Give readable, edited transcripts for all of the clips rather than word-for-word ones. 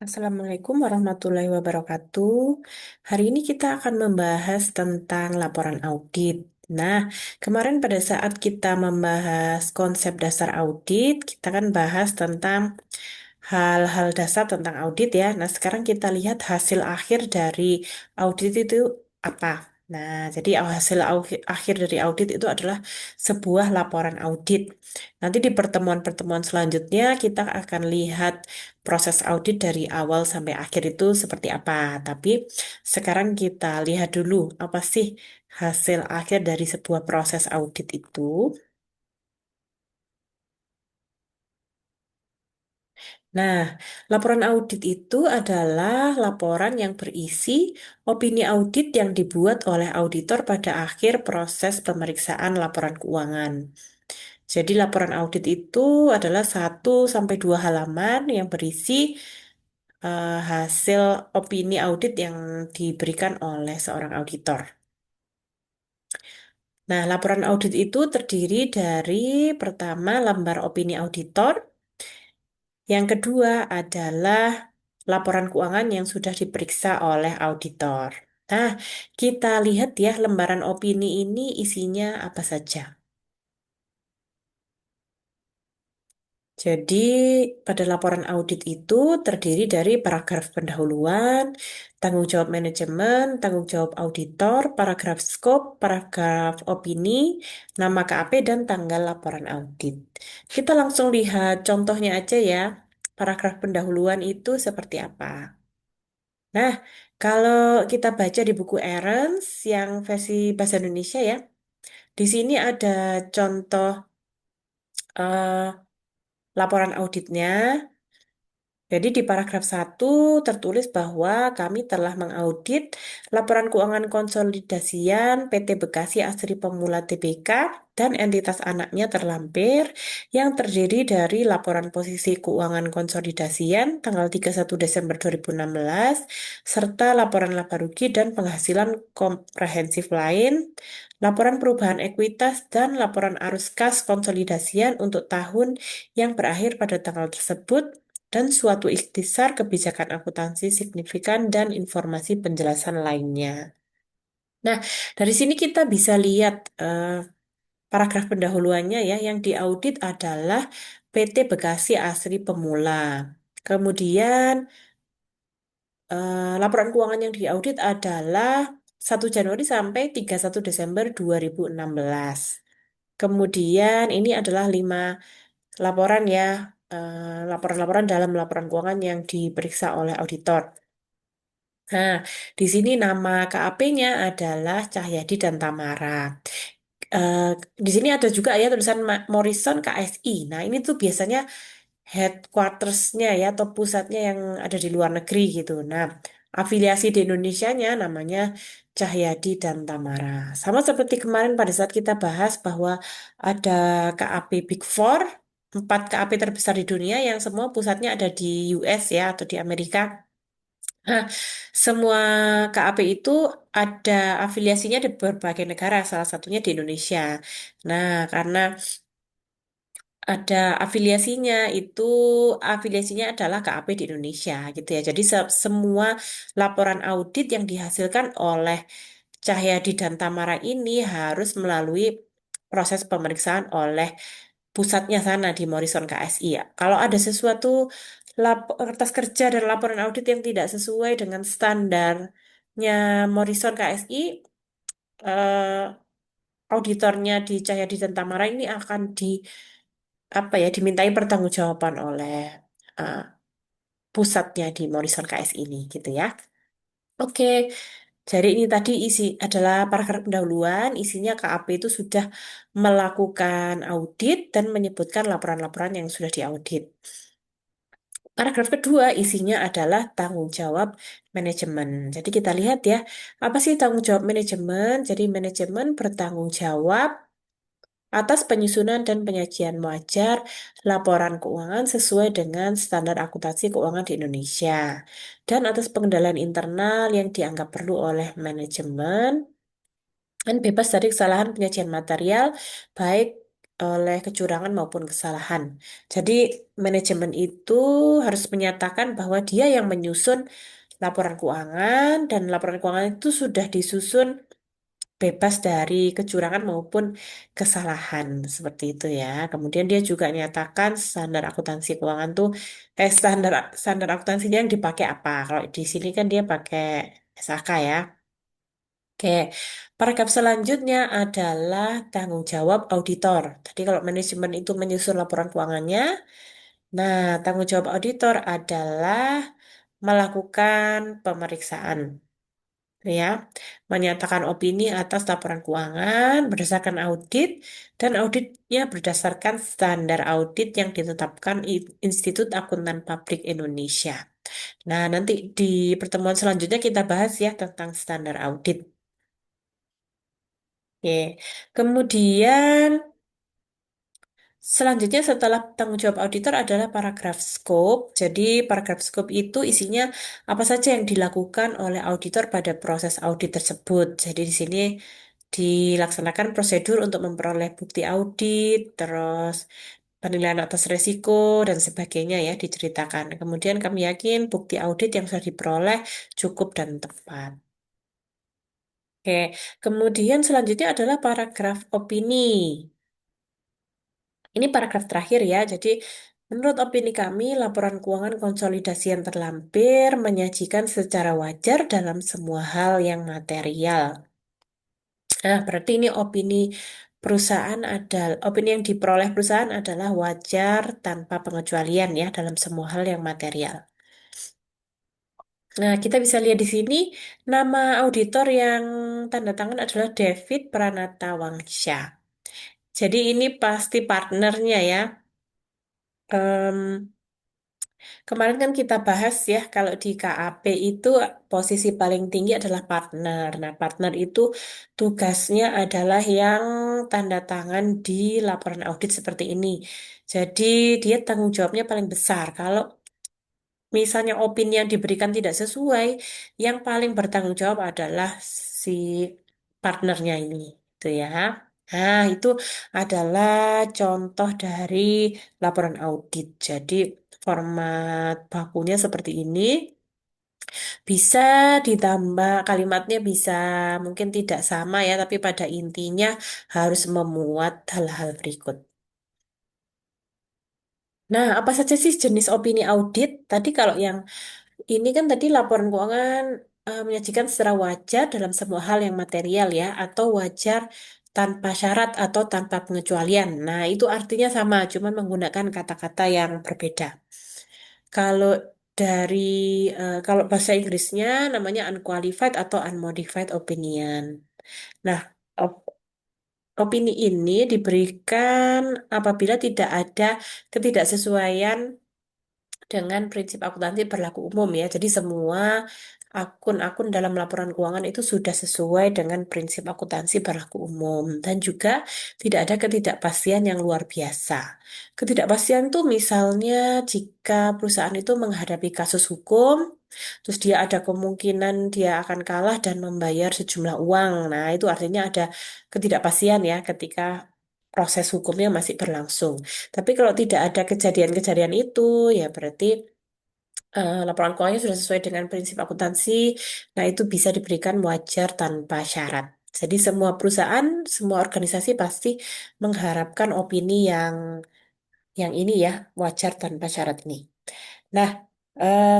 Assalamualaikum warahmatullahi wabarakatuh. Hari ini kita akan membahas tentang laporan audit. Nah, kemarin pada saat kita membahas konsep dasar audit, kita kan bahas tentang hal-hal dasar tentang audit ya. Nah, sekarang kita lihat hasil akhir dari audit itu apa. Nah, jadi hasil akhir dari audit itu adalah sebuah laporan audit. Nanti di pertemuan-pertemuan selanjutnya kita akan lihat proses audit dari awal sampai akhir itu seperti apa. Tapi sekarang kita lihat dulu apa sih hasil akhir dari sebuah proses audit itu. Nah, laporan audit itu adalah laporan yang berisi opini audit yang dibuat oleh auditor pada akhir proses pemeriksaan laporan keuangan. Jadi laporan audit itu adalah 1 sampai 2 halaman yang berisi hasil opini audit yang diberikan oleh seorang auditor. Nah, laporan audit itu terdiri dari pertama lembar opini auditor, yang kedua adalah laporan keuangan yang sudah diperiksa oleh auditor. Nah, kita lihat ya lembaran opini ini isinya apa saja. Jadi, pada laporan audit itu terdiri dari paragraf pendahuluan, tanggung jawab manajemen, tanggung jawab auditor, paragraf scope, paragraf opini, nama KAP, dan tanggal laporan audit. Kita langsung lihat contohnya aja ya. Paragraf pendahuluan itu seperti apa? Nah, kalau kita baca di buku Ernst yang versi bahasa Indonesia ya, di sini ada contoh laporan auditnya. Jadi di paragraf 1 tertulis bahwa kami telah mengaudit laporan keuangan konsolidasian PT Bekasi Asri Pemula Tbk dan entitas anaknya terlampir yang terdiri dari laporan posisi keuangan konsolidasian tanggal 31 Desember 2016 serta laporan laba rugi dan penghasilan komprehensif lain, laporan perubahan ekuitas dan laporan arus kas konsolidasian untuk tahun yang berakhir pada tanggal tersebut dan suatu ikhtisar kebijakan akuntansi signifikan dan informasi penjelasan lainnya. Nah, dari sini kita bisa lihat paragraf pendahuluannya ya, yang diaudit adalah PT Bekasi Asri Pemula. Kemudian laporan keuangan yang diaudit adalah 1 Januari sampai 31 Desember 2016. Kemudian ini adalah 5 laporan ya, laporan-laporan dalam laporan keuangan yang diperiksa oleh auditor. Nah, di sini nama KAP-nya adalah Cahyadi dan Tamara. Eh, di sini ada juga ya tulisan Morrison KSI. Nah, ini tuh biasanya headquarters-nya ya atau pusatnya yang ada di luar negeri gitu. Nah, afiliasi di Indonesianya namanya Cahyadi dan Tamara. Sama seperti kemarin pada saat kita bahas bahwa ada KAP Big Four, 4 KAP terbesar di dunia yang semua pusatnya ada di US ya atau di Amerika. Nah, semua KAP itu ada afiliasinya di berbagai negara, salah satunya di Indonesia. Nah, karena ada afiliasinya adalah KAP di Indonesia gitu ya. Jadi semua laporan audit yang dihasilkan oleh Cahyadi dan Tamara ini harus melalui proses pemeriksaan oleh pusatnya sana di Morrison KSI ya. Kalau ada sesuatu kertas kerja dan laporan audit yang tidak sesuai dengan standarnya Morrison KSI, auditornya di Cahyadi dan Tamara ini akan dimintai pertanggungjawaban oleh eh, pusatnya di Morrison KS ini gitu ya. Oke, jadi ini tadi isi adalah paragraf pendahuluan, isinya KAP itu sudah melakukan audit dan menyebutkan laporan-laporan yang sudah diaudit. Paragraf kedua isinya adalah tanggung jawab manajemen. Jadi kita lihat ya, apa sih tanggung jawab manajemen? Jadi manajemen bertanggung jawab atas penyusunan dan penyajian wajar laporan keuangan sesuai dengan standar akuntansi keuangan di Indonesia dan atas pengendalian internal yang dianggap perlu oleh manajemen dan bebas dari kesalahan penyajian material baik oleh kecurangan maupun kesalahan. Jadi manajemen itu harus menyatakan bahwa dia yang menyusun laporan keuangan dan laporan keuangan itu sudah disusun bebas dari kecurangan maupun kesalahan seperti itu ya. Kemudian dia juga nyatakan standar akuntansi keuangan tuh standar standar akuntansinya yang dipakai apa. Kalau di sini kan dia pakai SAK ya. Oke, paragraf selanjutnya adalah tanggung jawab auditor. Tadi kalau manajemen itu menyusun laporan keuangannya, nah tanggung jawab auditor adalah melakukan pemeriksaan, ya, menyatakan opini atas laporan keuangan berdasarkan audit dan auditnya berdasarkan standar audit yang ditetapkan Institut Akuntan Publik Indonesia. Nah, nanti di pertemuan selanjutnya kita bahas ya tentang standar audit. Oke. Kemudian selanjutnya setelah tanggung jawab auditor adalah paragraf scope. Jadi paragraf scope itu isinya apa saja yang dilakukan oleh auditor pada proses audit tersebut. Jadi di sini dilaksanakan prosedur untuk memperoleh bukti audit, terus penilaian atas resiko dan sebagainya ya diceritakan. Kemudian kami yakin bukti audit yang sudah diperoleh cukup dan tepat. Oke, kemudian selanjutnya adalah paragraf opini. Ini paragraf terakhir ya. Jadi, menurut opini kami, laporan keuangan konsolidasi yang terlampir menyajikan secara wajar dalam semua hal yang material. Nah, berarti ini opini yang diperoleh perusahaan adalah wajar tanpa pengecualian ya dalam semua hal yang material. Nah, kita bisa lihat di sini nama auditor yang tanda tangan adalah David Pranata Wangsyah. Jadi ini pasti partnernya ya. Em, Kemarin kan kita bahas ya, kalau di KAP itu posisi paling tinggi adalah partner. Nah, partner itu tugasnya adalah yang tanda tangan di laporan audit seperti ini. Jadi, dia tanggung jawabnya paling besar. Kalau misalnya opini yang diberikan tidak sesuai, yang paling bertanggung jawab adalah si partnernya ini. Itu ya. Nah, itu adalah contoh dari laporan audit. Jadi, format bakunya seperti ini. Bisa ditambah kalimatnya bisa mungkin tidak sama ya, tapi pada intinya harus memuat hal-hal berikut. Nah, apa saja sih jenis opini audit? Tadi kalau yang ini kan tadi laporan keuangan menyajikan secara wajar dalam semua hal yang material ya, atau wajar tanpa syarat atau tanpa pengecualian. Nah, itu artinya sama, cuman menggunakan kata-kata yang berbeda. Kalau dari kalau bahasa Inggrisnya namanya unqualified atau unmodified opinion. Nah, op- opini ini diberikan apabila tidak ada ketidaksesuaian dengan prinsip akuntansi berlaku umum ya. Jadi semua akun-akun dalam laporan keuangan itu sudah sesuai dengan prinsip akuntansi berlaku umum dan juga tidak ada ketidakpastian yang luar biasa. Ketidakpastian itu misalnya jika perusahaan itu menghadapi kasus hukum, terus dia ada kemungkinan dia akan kalah dan membayar sejumlah uang. Nah, itu artinya ada ketidakpastian ya ketika proses hukumnya masih berlangsung. Tapi kalau tidak ada kejadian-kejadian itu, ya berarti laporan keuangannya sudah sesuai dengan prinsip akuntansi. Nah, itu bisa diberikan wajar tanpa syarat. Jadi semua perusahaan, semua organisasi pasti mengharapkan opini yang ini ya, wajar tanpa syarat ini. Nah,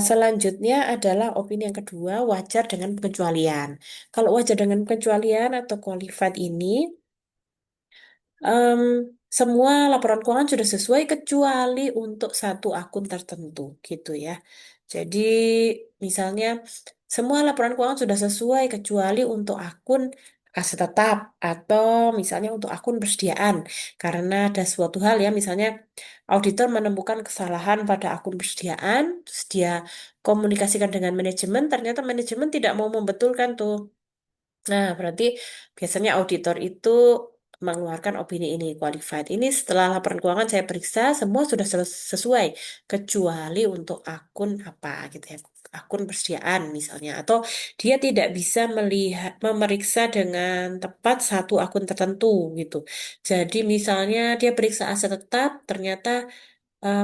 selanjutnya adalah opini yang kedua, wajar dengan pengecualian. Kalau wajar dengan pengecualian atau qualified ini, Em, semua laporan keuangan sudah sesuai kecuali untuk satu akun tertentu gitu ya. Jadi misalnya semua laporan keuangan sudah sesuai kecuali untuk akun aset tetap atau misalnya untuk akun persediaan. Karena ada suatu hal ya, misalnya auditor menemukan kesalahan pada akun persediaan, terus dia komunikasikan dengan manajemen, ternyata manajemen tidak mau membetulkan tuh. Nah, berarti biasanya auditor itu mengeluarkan opini ini qualified. Ini setelah laporan keuangan saya periksa, semua sudah sesuai kecuali untuk akun apa gitu ya. akun persediaan misalnya, atau dia tidak bisa melihat memeriksa dengan tepat satu akun tertentu gitu. Jadi misalnya dia periksa aset tetap, ternyata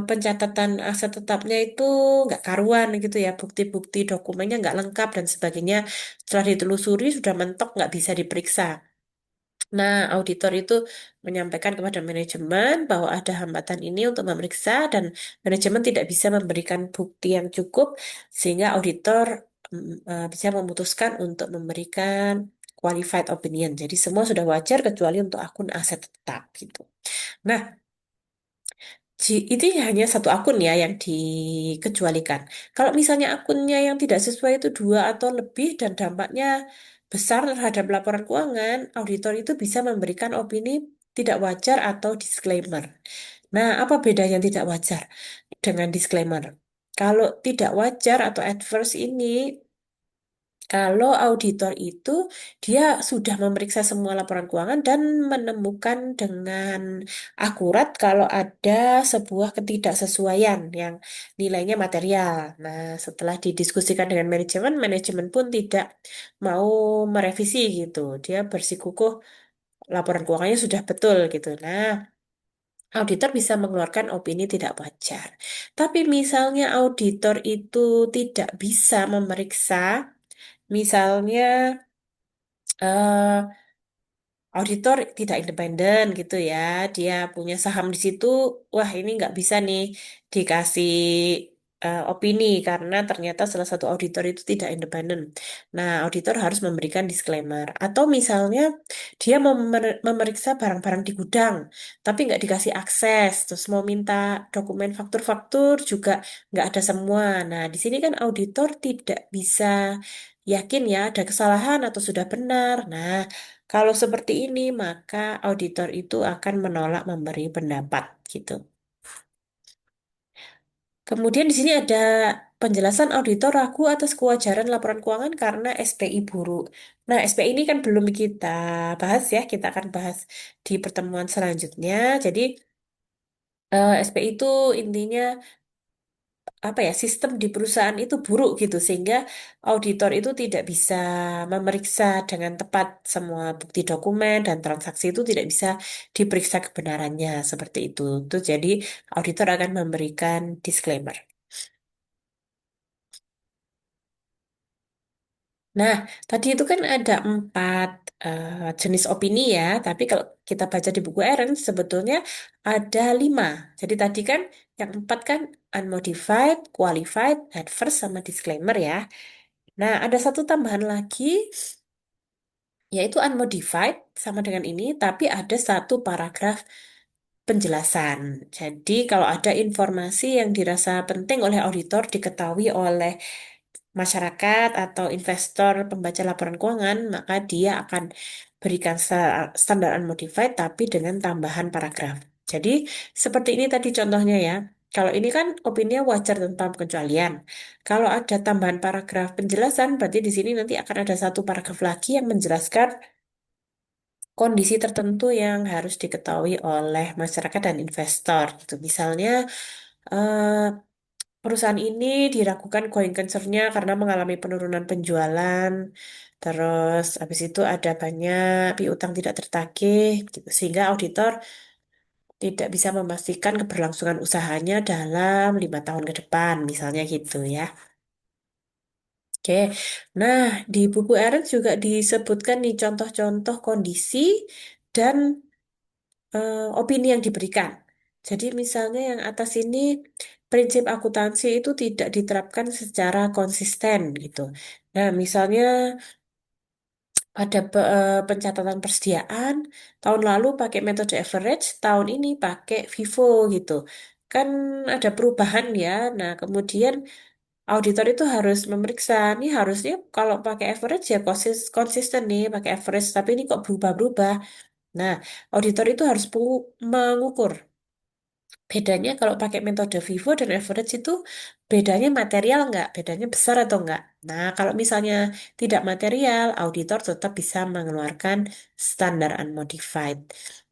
pencatatan aset tetapnya itu nggak karuan gitu ya, bukti-bukti dokumennya nggak lengkap dan sebagainya. Setelah ditelusuri sudah mentok nggak bisa diperiksa. Nah, auditor itu menyampaikan kepada manajemen bahwa ada hambatan ini untuk memeriksa dan manajemen tidak bisa memberikan bukti yang cukup sehingga auditor bisa memutuskan untuk memberikan qualified opinion. Jadi semua sudah wajar kecuali untuk akun aset tetap gitu. Nah, itu hanya satu akun ya yang dikecualikan. Kalau misalnya akunnya yang tidak sesuai itu dua atau lebih dan dampaknya besar terhadap laporan keuangan, auditor itu bisa memberikan opini tidak wajar atau disclaimer. Nah, apa bedanya tidak wajar dengan disclaimer? Kalau tidak wajar atau adverse ini kalau auditor itu dia sudah memeriksa semua laporan keuangan dan menemukan dengan akurat kalau ada sebuah ketidaksesuaian yang nilainya material. Nah, setelah didiskusikan dengan manajemen, manajemen pun tidak mau merevisi gitu. Dia bersikukuh laporan keuangannya sudah betul gitu. Nah, auditor bisa mengeluarkan opini tidak wajar. Tapi misalnya auditor itu tidak bisa memeriksa, misalnya eh, auditor tidak independen gitu ya, dia punya saham di situ, wah ini nggak bisa nih dikasih opini karena ternyata salah satu auditor itu tidak independen. Nah, auditor harus memberikan disclaimer. Atau misalnya dia memeriksa barang-barang di gudang, tapi nggak dikasih akses, terus mau minta dokumen faktur-faktur juga nggak ada semua. Nah, di sini kan auditor tidak bisa yakin ya ada kesalahan atau sudah benar. Nah, kalau seperti ini, maka auditor itu akan menolak memberi pendapat gitu. Kemudian di sini ada penjelasan auditor ragu atas kewajaran laporan keuangan karena SPI buruk. Nah, SPI ini kan belum kita bahas ya, kita akan bahas di pertemuan selanjutnya. Jadi, SPI itu intinya apa ya, sistem di perusahaan itu buruk gitu sehingga auditor itu tidak bisa memeriksa dengan tepat semua bukti dokumen dan transaksi itu tidak bisa diperiksa kebenarannya seperti itu. Tuh jadi auditor akan memberikan disclaimer. Nah, tadi itu kan ada 4 jenis opini ya, tapi kalau kita baca di buku Eren sebetulnya ada 5. Jadi tadi kan yang 4 kan unmodified, qualified, adverse, sama disclaimer ya. Nah, ada satu tambahan lagi, yaitu unmodified, sama dengan ini, tapi ada satu paragraf penjelasan. Jadi, kalau ada informasi yang dirasa penting oleh auditor diketahui oleh masyarakat atau investor pembaca laporan keuangan, maka dia akan berikan standar unmodified, tapi dengan tambahan paragraf. Jadi, seperti ini tadi contohnya ya. Kalau ini kan opininya wajar tanpa pengecualian. Kalau ada tambahan paragraf penjelasan, berarti di sini nanti akan ada satu paragraf lagi yang menjelaskan kondisi tertentu yang harus diketahui oleh masyarakat dan investor. Gitu. Misalnya, eh, perusahaan ini diragukan going concern-nya karena mengalami penurunan penjualan. Terus, habis itu ada banyak piutang tidak tertagih, gitu. Sehingga auditor tidak bisa memastikan keberlangsungan usahanya dalam 5 tahun ke depan, misalnya gitu ya. Oke, nah di buku Ernst juga disebutkan nih contoh-contoh kondisi dan opini yang diberikan. Jadi misalnya yang atas ini prinsip akuntansi itu tidak diterapkan secara konsisten gitu. Nah, misalnya ada pencatatan persediaan tahun lalu pakai metode average, tahun ini pakai FIFO gitu. Kan ada perubahan ya. Nah, kemudian auditor itu harus memeriksa, nih harusnya kalau pakai average ya konsisten nih pakai average, tapi ini kok berubah-berubah. Nah, auditor itu harus mengukur bedanya kalau pakai metode Vivo dan average itu bedanya material nggak? Bedanya besar atau nggak? Nah, kalau misalnya tidak material, auditor tetap bisa mengeluarkan standar unmodified.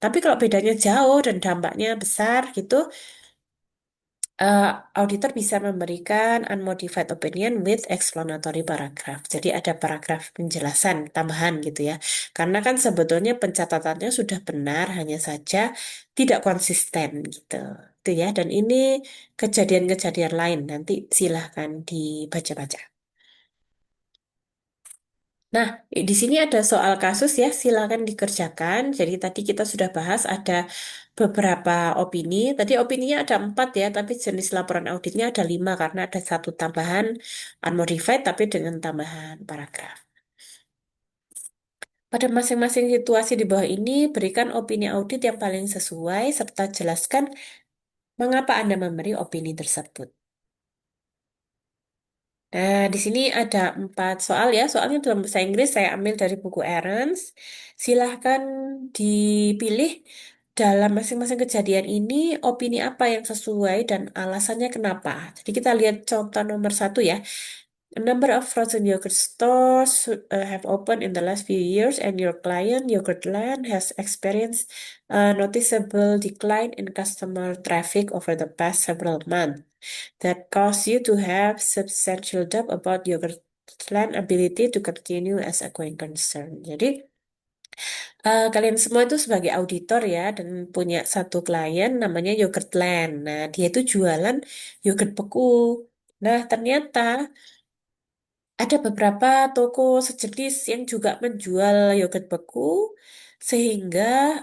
Tapi kalau bedanya jauh dan dampaknya besar gitu, eh, auditor bisa memberikan unmodified opinion with explanatory paragraph. Jadi ada paragraf penjelasan tambahan gitu ya. Karena kan sebetulnya pencatatannya sudah benar, hanya saja tidak konsisten gitu. Itu ya. Dan ini kejadian-kejadian lain. Nanti silahkan dibaca-baca. Nah, di sini ada soal kasus ya, silakan dikerjakan. Jadi tadi kita sudah bahas ada beberapa opini. Tadi opininya ada 4 ya, tapi jenis laporan auditnya ada 5 karena ada satu tambahan unmodified tapi dengan tambahan paragraf. Pada masing-masing situasi di bawah ini, berikan opini audit yang paling sesuai serta jelaskan mengapa Anda memberi opini tersebut. Nah, di sini ada 4 soal ya. Soalnya dalam bahasa Inggris saya ambil dari buku Aaron's. Silahkan dipilih dalam masing-masing kejadian ini opini apa yang sesuai dan alasannya kenapa. Jadi kita lihat contoh nomor 1 ya. A number of frozen yogurt stores have opened in the last few years, and your client, Yogurtland, has experienced a noticeable decline in customer traffic over the past several months that cause you to have substantial doubt about Yogurtland ability to continue as a going concern. Jadi, kalian semua itu sebagai auditor ya, dan punya satu klien namanya Yogurtland. Nah, dia itu jualan yogurt beku. Nah, ternyata ada beberapa toko sejenis yang juga menjual yogurt beku, sehingga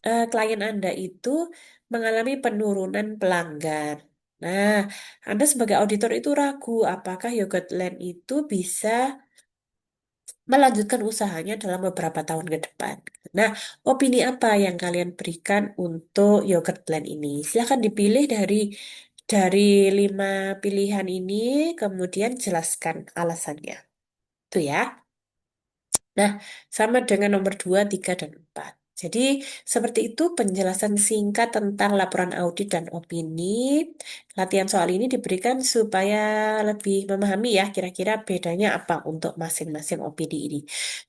klien Anda itu mengalami penurunan pelanggan. Nah, Anda sebagai auditor itu ragu apakah Yogurtland itu bisa melanjutkan usahanya dalam beberapa tahun ke depan. Nah, opini apa yang kalian berikan untuk Yogurtland ini? Silahkan dipilih dari 5 pilihan ini, kemudian jelaskan alasannya. Itu ya. Nah, sama dengan nomor 2, 3, dan 4. Jadi, seperti itu penjelasan singkat tentang laporan audit dan opini. Latihan soal ini diberikan supaya lebih memahami ya kira-kira bedanya apa untuk masing-masing opini ini.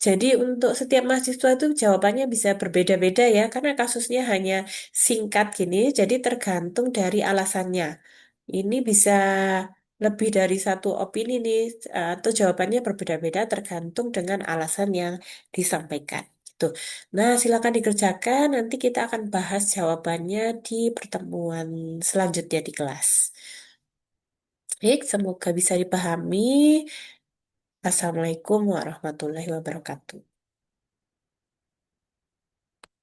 Jadi, untuk setiap mahasiswa itu jawabannya bisa berbeda-beda ya, karena kasusnya hanya singkat gini, jadi tergantung dari alasannya. Ini bisa lebih dari satu opini nih, atau jawabannya berbeda-beda tergantung dengan alasan yang disampaikan. Gitu. Nah, silakan dikerjakan. Nanti kita akan bahas jawabannya di pertemuan selanjutnya di kelas. Baik, semoga bisa dipahami. Assalamualaikum warahmatullahi wabarakatuh.